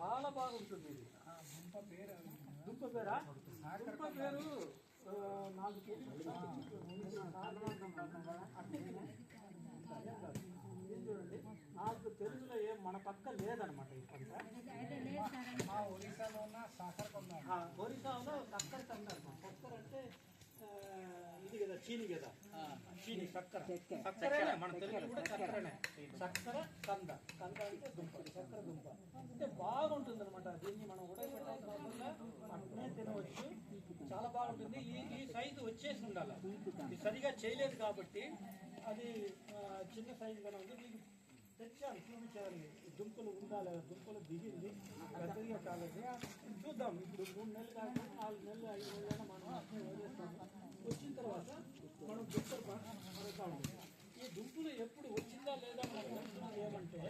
చాలా బాగుంటుంది ఇది. దుంప పేరా? దుంప పేరు నాకు చూడండి, నాకు తెలుగులో ఏం మన పక్క లేదనమాట ఈ పంట. ఒరిస్సాలో సక్కర కంద అనమాట. సక్కర అంటే ఇది కదా, చీని కదా, చీని సక్కర. సక్కరేనే మన తెలుగు కూడా సక్కరనే. సక్కర కంద, కంద అంటే దుంప, సక్కర దుంప అంటే బాగుంటుంది అనమాట. దీన్ని మనం ఉడకబెట్టాలి కాకుండా అట్నే తినవచ్చు, చాలా బాగుంటుంది. ఈ సైజు వచ్చేసి ఉండాలి, ఇది సరిగా చేయలేదు కాబట్టి అది చిన్న సైజుగానే ఉంది. మీకు తెచ్చాను, చూపించాలి. దుంపలు ఉండాలి, దుంపలు దిగింది పెద్దగా కాలేదు. చూద్దాం, ఇప్పుడు 3 నెలలు కాక 4 నెలలు 5 నెలలైనా మనం అట్నే వదిలేస్తాము. వచ్చిన తర్వాత మనం దుంపలు మరుగుతూ ఉంటుంది. ఈ దుంపలు ఎప్పుడు వచ్చిందా లేదా మనం తెలుసుకున్నది ఏమంటే